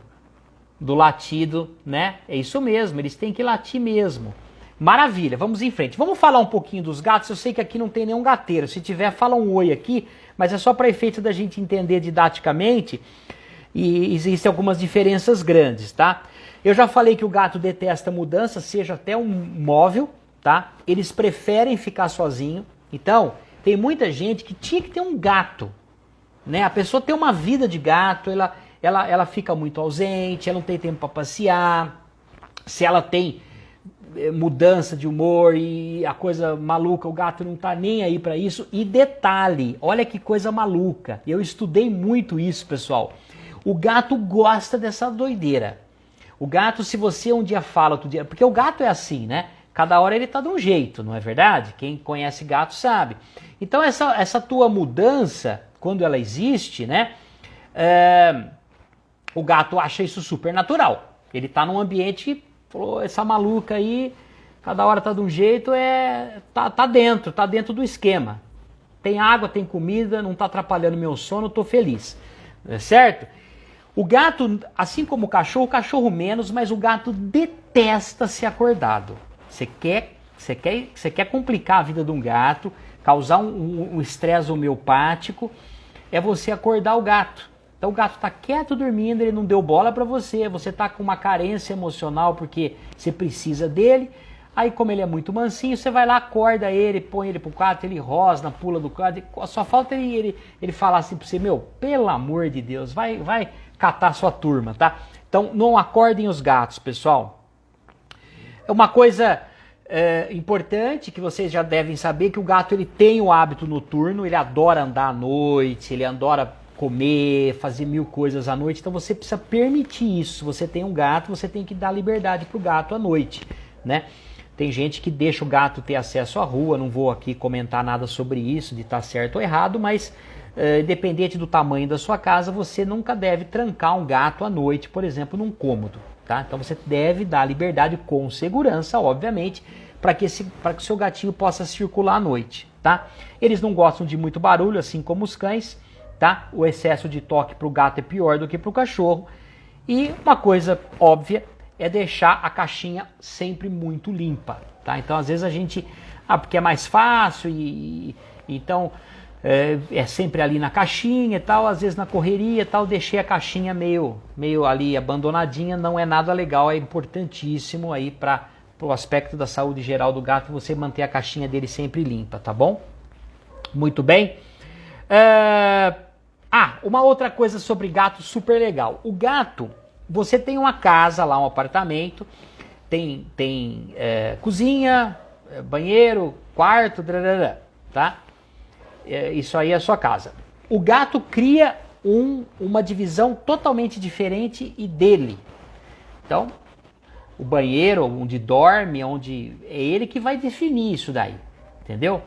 Do latido, né? É isso mesmo, eles têm que latir mesmo. Maravilha, vamos em frente. Vamos falar um pouquinho dos gatos. Eu sei que aqui não tem nenhum gateiro. Se tiver, fala um oi aqui. Mas é só para efeito da gente entender didaticamente. E existem algumas diferenças grandes, tá? Eu já falei que o gato detesta mudança, seja até um móvel, tá? Eles preferem ficar sozinho. Então... Tem muita gente que tinha que ter um gato, né? A pessoa tem uma vida de gato, ela fica muito ausente, ela não tem tempo para passear. Se ela tem mudança de humor e a coisa maluca, o gato não tá nem aí para isso. E detalhe, olha que coisa maluca. Eu estudei muito isso, pessoal. O gato gosta dessa doideira. O gato, se você um dia fala, outro dia... Porque o gato é assim, né? Cada hora ele tá de um jeito, não é verdade? Quem conhece gato sabe. Então essa tua mudança quando ela existe, né? O gato acha isso super natural. Ele tá num ambiente, falou, essa maluca aí, cada hora tá de um jeito, tá dentro do esquema. Tem água, tem comida, não tá atrapalhando meu sono, tô feliz. Certo? O gato, assim como o cachorro menos, mas o gato detesta ser acordado. Você quer complicar a vida de um gato, causar um estresse homeopático, é você acordar o gato. Então o gato está quieto dormindo, ele não deu bola para você está com uma carência emocional porque você precisa dele. Aí como ele é muito mansinho, você vai lá, acorda ele, põe ele pro quarto, ele rosna, pula do quarto. Só falta ele falar assim para você, meu, pelo amor de Deus, vai catar sua turma, tá? Então não acordem os gatos, pessoal. É uma coisa importante que vocês já devem saber, que o gato ele tem o hábito noturno, ele adora andar à noite, ele adora comer, fazer mil coisas à noite, então você precisa permitir isso. Você tem um gato, você tem que dar liberdade pro gato à noite, né? Tem gente que deixa o gato ter acesso à rua, não vou aqui comentar nada sobre isso, de estar certo ou errado, mas independente do tamanho da sua casa, você nunca deve trancar um gato à noite, por exemplo, num cômodo, tá? Então você deve dar liberdade com segurança, obviamente, para que o seu gatinho possa circular à noite, tá? Eles não gostam de muito barulho, assim como os cães, tá? O excesso de toque para o gato é pior do que para o cachorro. E uma coisa óbvia é deixar a caixinha sempre muito limpa, tá? Então às vezes a gente, porque é mais fácil então é sempre ali na caixinha e tal, às vezes na correria e tal, deixei a caixinha meio ali abandonadinha, não é nada legal, é importantíssimo aí para o aspecto da saúde geral do gato, você manter a caixinha dele sempre limpa, tá bom? Muito bem. Uma outra coisa sobre gato super legal. O gato, você tem uma casa lá, um apartamento, tem cozinha, banheiro, quarto, tá? Isso aí é a sua casa. O gato cria uma divisão totalmente diferente e dele. Então, o banheiro, onde dorme, é ele que vai definir isso daí, entendeu?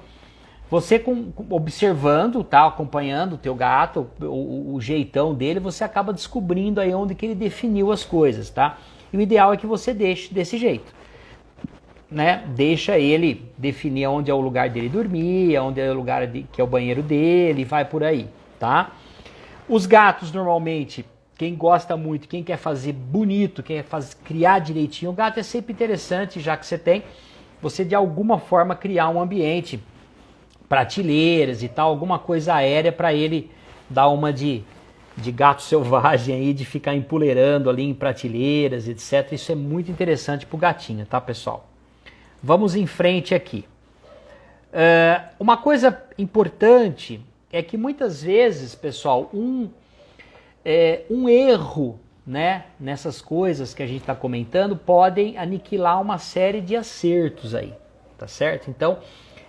Você observando, tá, acompanhando o teu gato, o jeitão dele, você acaba descobrindo aí onde que ele definiu as coisas, tá? E o ideal é que você deixe desse jeito, né? Deixa ele definir onde é o lugar dele dormir, onde é o lugar que é o banheiro dele, vai por aí, tá? Os gatos normalmente, quem gosta muito, quem quer fazer bonito, quem quer criar direitinho, o gato é sempre interessante, já que você de alguma forma criar um ambiente, prateleiras e tal, alguma coisa aérea para ele dar uma de gato selvagem aí, de ficar empoleirando ali em prateleiras, etc. Isso é muito interessante pro gatinho, tá, pessoal? Vamos em frente aqui. Uma coisa importante é que muitas vezes, pessoal, um erro, né, nessas coisas que a gente está comentando podem aniquilar uma série de acertos aí, tá certo? Então,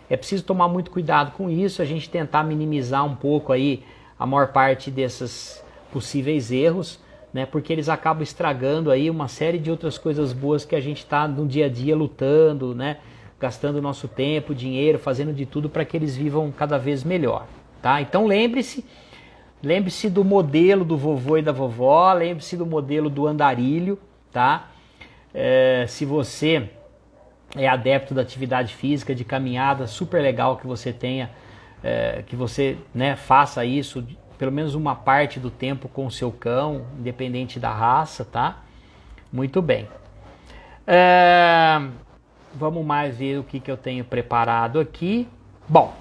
é preciso tomar muito cuidado com isso, a gente tentar minimizar um pouco aí a maior parte desses possíveis erros, né? Porque eles acabam estragando aí uma série de outras coisas boas que a gente está no dia a dia lutando, né? Gastando nosso tempo, dinheiro, fazendo de tudo para que eles vivam cada vez melhor, tá? Então lembre-se do modelo do vovô e da vovó, lembre-se do modelo do andarilho, tá? Se você é adepto da atividade física, de caminhada, super legal que você tenha, que você, né, faça isso pelo menos uma parte do tempo com o seu cão, independente da raça, tá? Muito bem. Vamos mais ver o que eu tenho preparado aqui. Bom,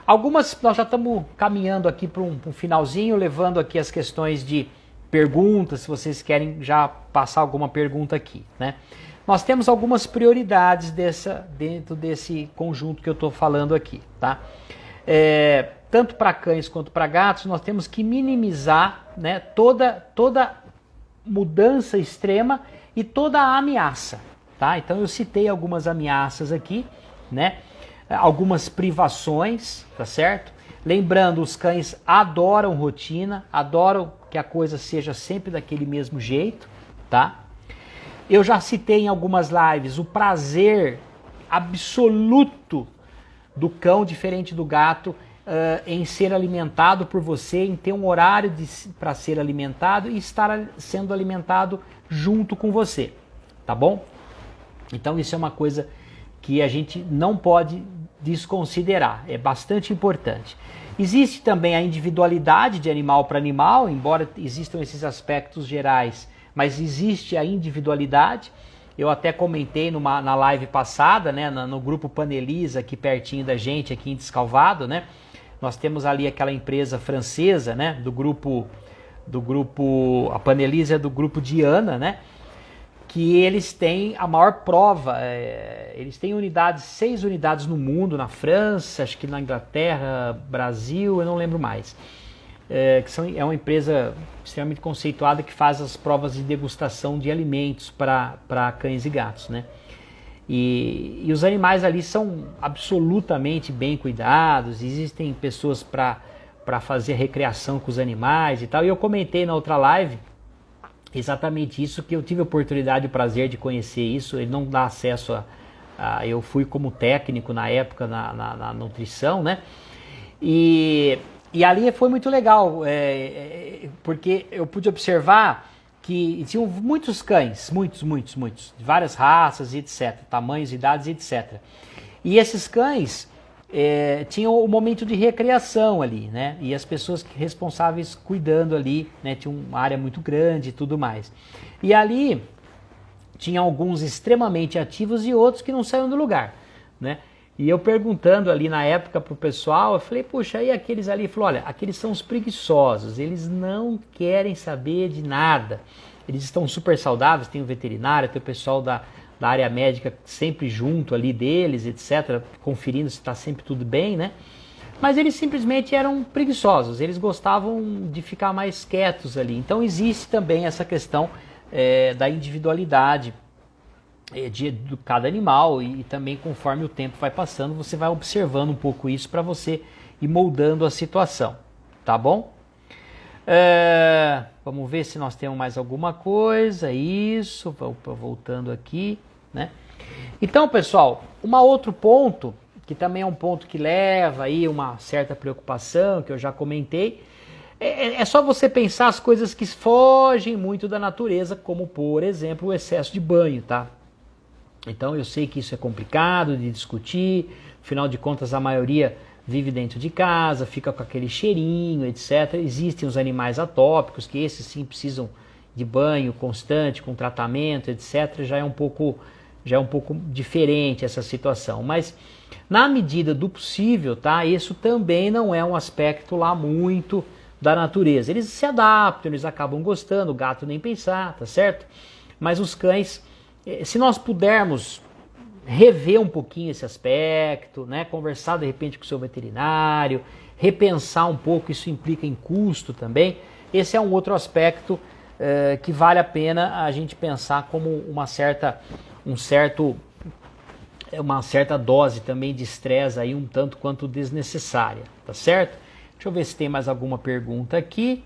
nós já estamos caminhando aqui para um finalzinho, levando aqui as questões de perguntas, se vocês querem já passar alguma pergunta aqui, né? Nós temos algumas prioridades dentro desse conjunto que eu estou falando aqui, tá? Tanto para cães quanto para gatos, nós temos que minimizar, né, toda mudança extrema e toda a ameaça, tá? Então eu citei algumas ameaças aqui, né? Algumas privações, tá certo? Lembrando, os cães adoram rotina, adoram que a coisa seja sempre daquele mesmo jeito, tá? Eu já citei em algumas lives o prazer absoluto do cão, diferente do gato, em ser alimentado por você, em ter um horário para ser alimentado e estar sendo alimentado junto com você, tá bom? Então isso é uma coisa que a gente não pode desconsiderar, é bastante importante. Existe também a individualidade de animal para animal, embora existam esses aspectos gerais, mas existe a individualidade. Eu até comentei na live passada, né, no grupo Panelisa, aqui pertinho da gente, aqui em Descalvado, né? Nós temos ali aquela empresa francesa, né, do grupo, a Panelisa é do grupo Diana, né? Que eles têm a maior prova, eles têm 6 unidades no mundo, na França, acho que na Inglaterra, Brasil, eu não lembro mais. É uma empresa extremamente conceituada que faz as provas de degustação de alimentos para cães e gatos, né? E os animais ali são absolutamente bem cuidados, existem pessoas para fazer recreação com os animais e tal. E eu comentei na outra live exatamente isso, que eu tive a oportunidade e o prazer de conhecer isso. Ele não dá acesso eu fui como técnico na época na nutrição, né? E ali foi muito legal, porque eu pude observar que tinham muitos cães, muitos, de várias raças e etc, tamanhos, idades e etc. E esses cães tinham o momento de recreação ali, né? E as pessoas responsáveis cuidando ali, né? Tinha uma área muito grande e tudo mais. E ali tinha alguns extremamente ativos e outros que não saíam do lugar, né? E eu perguntando ali na época pro pessoal, eu falei, puxa, aí aqueles ali? Falou, olha, aqueles são os preguiçosos, eles não querem saber de nada. Eles estão super saudáveis, tem o veterinário, tem o pessoal da área médica sempre junto ali deles, etc., conferindo se está sempre tudo bem, né? Mas eles simplesmente eram preguiçosos, eles gostavam de ficar mais quietos ali. Então existe também essa questão da individualidade de cada animal, e também conforme o tempo vai passando, você vai observando um pouco isso para você ir moldando a situação, tá bom? Vamos ver se nós temos mais alguma coisa. Isso, voltando aqui, né? Então, pessoal, um outro ponto, que também é um ponto que leva aí uma certa preocupação, que eu já comentei, é só você pensar as coisas que fogem muito da natureza, como, por exemplo, o excesso de banho, tá? Então, eu sei que isso é complicado de discutir, afinal de contas, a maioria vive dentro de casa, fica com aquele cheirinho, etc. Existem os animais atópicos, que esses sim precisam de banho constante, com tratamento, etc. Já é um pouco diferente essa situação. Mas, na medida do possível, tá? Isso também não é um aspecto lá muito da natureza. Eles se adaptam, eles acabam gostando, o gato nem pensar, tá certo? Mas os cães, se nós pudermos rever um pouquinho esse aspecto, né? Conversar de repente com o seu veterinário, repensar um pouco, isso implica em custo também. Esse é um outro aspecto que vale a pena a gente pensar como uma certa dose também de estresse aí, um tanto quanto desnecessária, tá certo? Deixa eu ver se tem mais alguma pergunta aqui.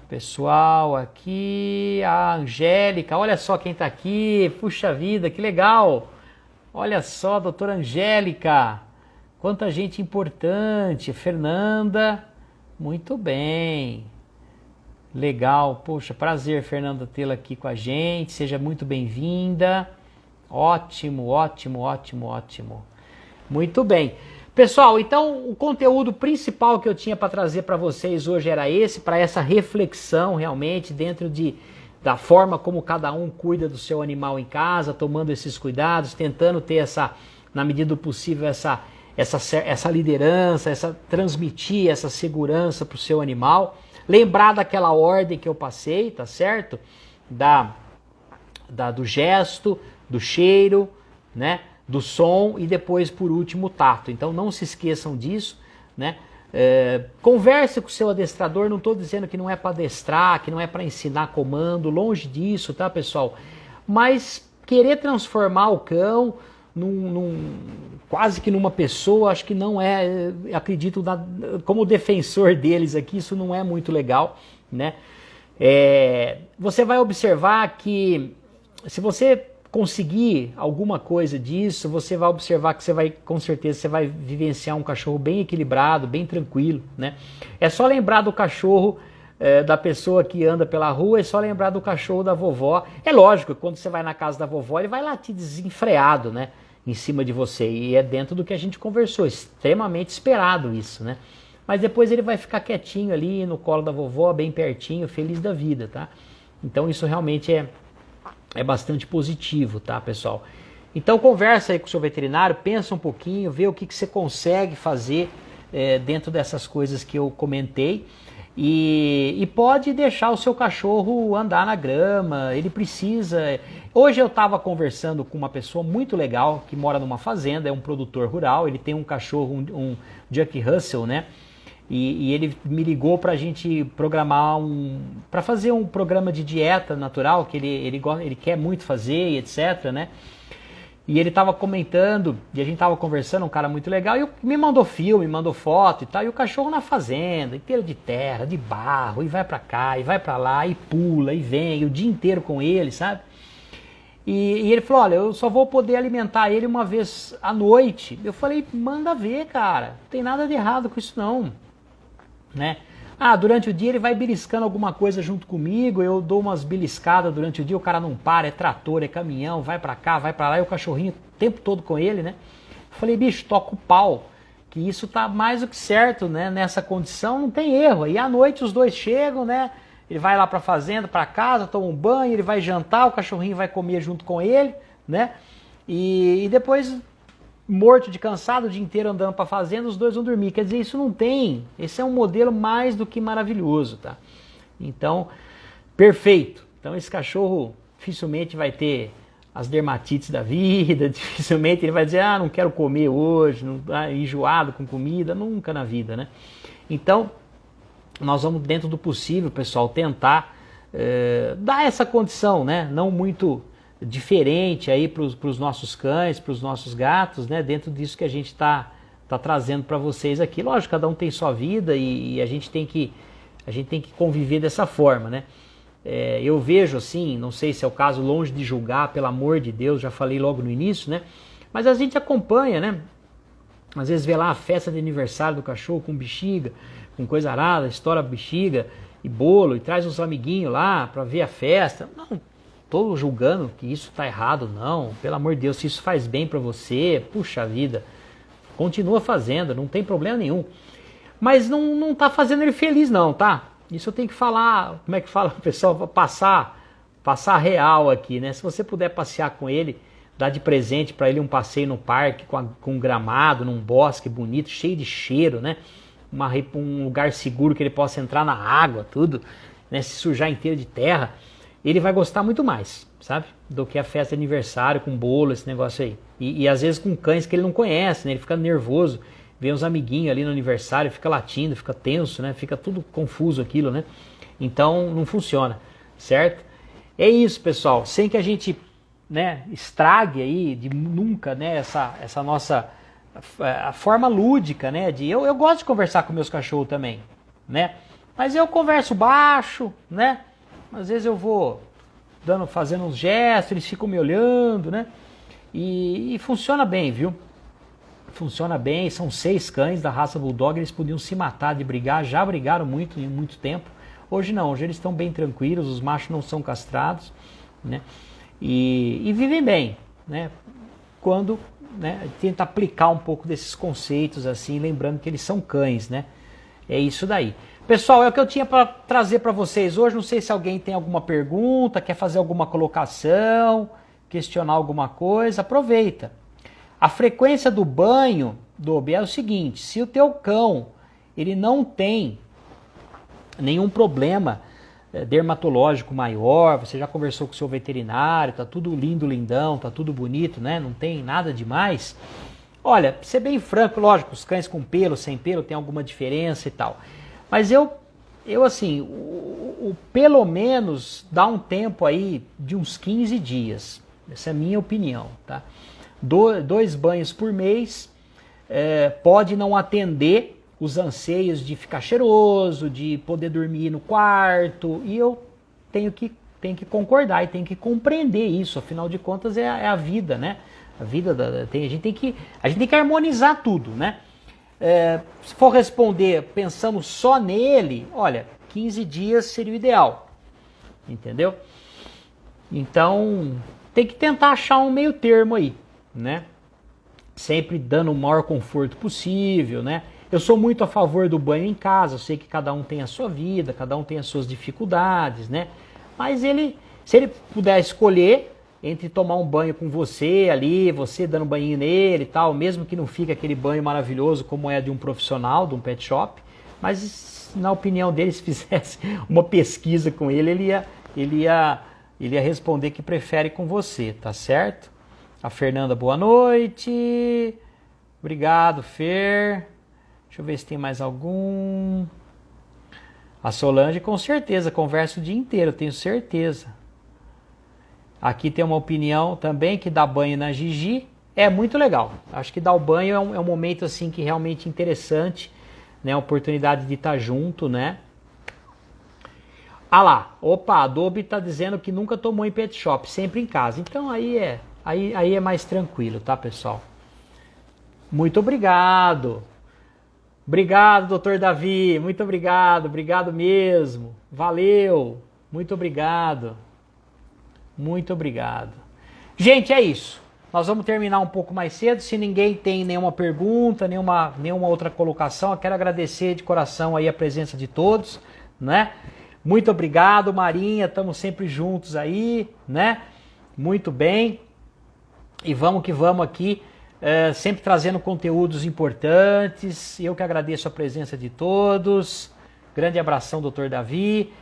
Pessoal aqui, a Angélica, olha só quem tá aqui, puxa vida, que legal, olha só, doutora Angélica, quanta gente importante, Fernanda, muito bem, legal, poxa, prazer, Fernanda, tê-la aqui com a gente, seja muito bem-vinda, ótimo, muito bem. Pessoal, então o conteúdo principal que eu tinha para trazer para vocês hoje era esse, para essa reflexão realmente dentro da forma como cada um cuida do seu animal em casa, tomando esses cuidados, tentando ter na medida do possível, essa liderança, transmitir essa segurança para o seu animal. Lembrar daquela ordem que eu passei, tá certo? Do gesto, do cheiro, né? Do som e depois, por último, o tato. Então não se esqueçam disso, né? Converse com o seu adestrador, não estou dizendo que não é para adestrar, que não é para ensinar comando, longe disso, tá, pessoal? Mas querer transformar o cão quase que numa pessoa, acho que não é, acredito, como defensor deles aqui, isso não é muito legal, né? Você vai observar que se você conseguir alguma coisa disso, você vai observar que você vai, com certeza, você vai vivenciar um cachorro bem equilibrado, bem tranquilo, né? É só lembrar do cachorro da pessoa que anda pela rua, é só lembrar do cachorro da vovó. É lógico, quando você vai na casa da vovó, ele vai latir desenfreado, né? Em cima de você, e é dentro do que a gente conversou, extremamente esperado isso, né? Mas depois ele vai ficar quietinho ali no colo da vovó, bem pertinho, feliz da vida, tá? Então isso realmente é bastante positivo, tá, pessoal? Então conversa aí com o seu veterinário, pensa um pouquinho, vê o que você consegue fazer dentro dessas coisas que eu comentei. E pode deixar o seu cachorro andar na grama, ele precisa... Hoje eu estava conversando com uma pessoa muito legal que mora numa fazenda, é um produtor rural, ele tem um cachorro, um Jack Russell, né? E ele me ligou para a gente programar para fazer um programa de dieta natural, que ele quer muito fazer, e etc, né? E ele estava comentando, e a gente estava conversando, um cara muito legal, e me mandou filme, me mandou foto e tal, e o cachorro na fazenda, inteiro de terra, de barro, e vai pra cá, e vai pra lá, e pula, e vem, e o dia inteiro com ele, sabe? E ele falou, olha, eu só vou poder alimentar ele uma vez à noite. Eu falei, manda ver, cara, não tem nada de errado com isso não, né? Ah, durante o dia ele vai beliscando alguma coisa junto comigo, eu dou umas beliscadas durante o dia, o cara não para, é trator, é caminhão, vai pra cá, vai pra lá, e o cachorrinho o tempo todo com ele, né? Falei, bicho, toca o pau, que isso tá mais do que certo, né? Nessa condição não tem erro. E à noite os dois chegam, né? Ele vai lá pra fazenda, pra casa, toma um banho, ele vai jantar, o cachorrinho vai comer junto com ele, né? E depois... morto de cansado, o dia inteiro andando para fazenda, os dois vão dormir. Quer dizer, isso não tem. Esse é um modelo mais do que maravilhoso, tá? Então, perfeito. Então esse cachorro dificilmente vai ter as dermatites da vida, dificilmente ele vai dizer, ah, não quero comer hoje, não, enjoado com comida, nunca na vida, né? Então, nós vamos, dentro do possível, pessoal, tentar dar essa condição, né? Não muito... diferente aí para os nossos cães, para os nossos gatos, né? Dentro disso que a gente tá trazendo para vocês aqui. Lógico, cada um tem sua vida e a gente tem que conviver dessa forma, né? Eu vejo assim, não sei se é o caso, longe de julgar, pelo amor de Deus, já falei logo no início, né? Mas a gente acompanha, né? Às vezes vê lá a festa de aniversário do cachorro com bexiga, com coisa arada, estoura a bexiga e bolo e traz uns amiguinhos lá para ver a festa. Não estou julgando que isso está errado, não. Pelo amor de Deus, se isso faz bem para você, puxa vida, continua fazendo, não tem problema nenhum. Mas não está fazendo ele feliz não, tá? Isso eu tenho que falar, como é que fala, pessoal, passar real aqui, né? Se você puder passear com ele, dar de presente para ele um passeio no parque, com um gramado, num bosque bonito, cheio de cheiro, né? Um lugar seguro que ele possa entrar na água, tudo, né? Se sujar inteiro de terra, ele vai gostar muito mais, sabe? Do que a festa de aniversário com bolo, esse negócio aí. E às vezes com cães que ele não conhece, né? Ele fica nervoso, vê uns amiguinhos ali no aniversário, fica latindo, fica tenso, né? Fica tudo confuso aquilo, né? Então não funciona, certo? É isso, pessoal. Sem que a gente, né, estrague aí de nunca, né, essa nossa a forma lúdica, né? Eu gosto de conversar com meus cachorros também, né? Mas eu converso baixo, né? Às vezes eu vou fazendo uns gestos, eles ficam me olhando, né? E funciona bem, viu? Funciona bem, são 6 cães da raça Bulldog, eles podiam se matar de brigar, já brigaram muito em muito tempo. Hoje não, hoje eles estão bem tranquilos, os machos não são castrados, né? E vivem bem, né? Quando, né, tenta aplicar um pouco desses conceitos assim, lembrando que eles são cães, né? É isso daí. Pessoal, é o que eu tinha para trazer para vocês hoje. Não sei se alguém tem alguma pergunta, quer fazer alguma colocação, questionar alguma coisa, aproveita. A frequência do banho, Dobe, é o seguinte: se o teu cão ele não tem nenhum problema dermatológico maior, você já conversou com o seu veterinário, tá tudo lindo, lindão, tá tudo bonito, né? Não tem nada demais. Olha, pra ser bem franco, lógico, os cães com pelo, sem pelo, tem alguma diferença e tal. Mas eu assim, pelo menos dá um tempo aí de uns 15 dias. Essa é a minha opinião, tá? 2 banhos por mês pode não atender os anseios de ficar cheiroso, de poder dormir no quarto, e eu tenho que que concordar e tem que compreender isso, afinal de contas é a vida, né? A vida a gente tem que harmonizar tudo, né? Se for responder pensando só nele, olha, 15 dias seria o ideal, entendeu? Então, tem que tentar achar um meio termo aí, né? Sempre dando o maior conforto possível, né? Eu sou muito a favor do banho em casa, eu sei que cada um tem a sua vida, cada um tem as suas dificuldades, né? Mas se ele puder escolher entre tomar um banho com você ali, você dando um banho nele e tal, mesmo que não fique aquele banho maravilhoso como é de um profissional, de um pet shop, mas na opinião dele, se fizesse uma pesquisa com ele ia responder que prefere com você, tá certo? A Fernanda, boa noite. Obrigado, Fer. Deixa eu ver se tem mais algum. A Solange, com certeza, conversa o dia inteiro, tenho certeza. Aqui tem uma opinião também que dar banho na Gigi é muito legal. Acho que dar o banho é um momento assim que realmente interessante, né? A oportunidade de estar junto, né? Ah lá, opa, a Adobe tá dizendo que nunca tomou em pet shop, sempre em casa. Então aí é mais tranquilo, tá, pessoal? Muito obrigado. Obrigado, doutor Davi. Muito obrigado. Obrigado mesmo. Valeu. Muito obrigado. Muito obrigado. Gente, é isso. Nós vamos terminar um pouco mais cedo. Se ninguém tem nenhuma pergunta, nenhuma outra colocação, eu quero agradecer de coração aí a presença de todos, né? Muito obrigado, Marinha. Estamos sempre juntos aí, né? Muito bem. E vamos que vamos aqui. Sempre trazendo conteúdos importantes. Eu que agradeço a presença de todos. Grande abração, doutor Davi.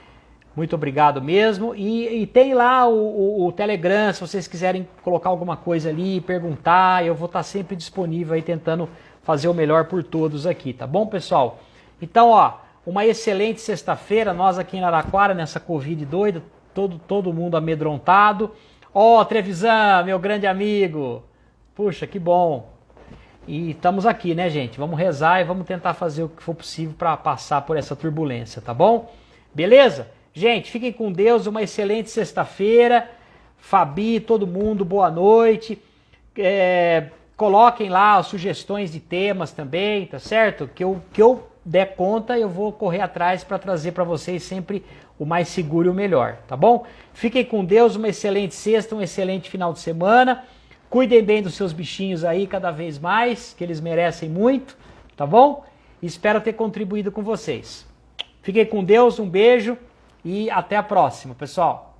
Muito obrigado mesmo. E tem lá o Telegram, se vocês quiserem colocar alguma coisa ali, perguntar, eu vou estar sempre disponível aí tentando fazer o melhor por todos aqui, tá bom, pessoal? Então, ó, uma excelente sexta-feira, nós aqui em Araraquara, nessa Covid doida, todo mundo amedrontado. Ó, Trevisan, meu grande amigo. Puxa, que bom. E estamos aqui, né, gente? Vamos rezar e vamos tentar fazer o que for possível para passar por essa turbulência, tá bom? Beleza? Gente, fiquem com Deus, uma excelente sexta-feira. Fabi, todo mundo, boa noite. Coloquem lá as sugestões de temas também, tá certo? Que eu der conta, eu vou correr atrás para trazer para vocês sempre o mais seguro e o melhor, tá bom? Fiquem com Deus, uma excelente sexta, um excelente final de semana. Cuidem bem dos seus bichinhos aí cada vez mais, que eles merecem muito, tá bom? Espero ter contribuído com vocês. Fiquem com Deus, um beijo e até a próxima, pessoal.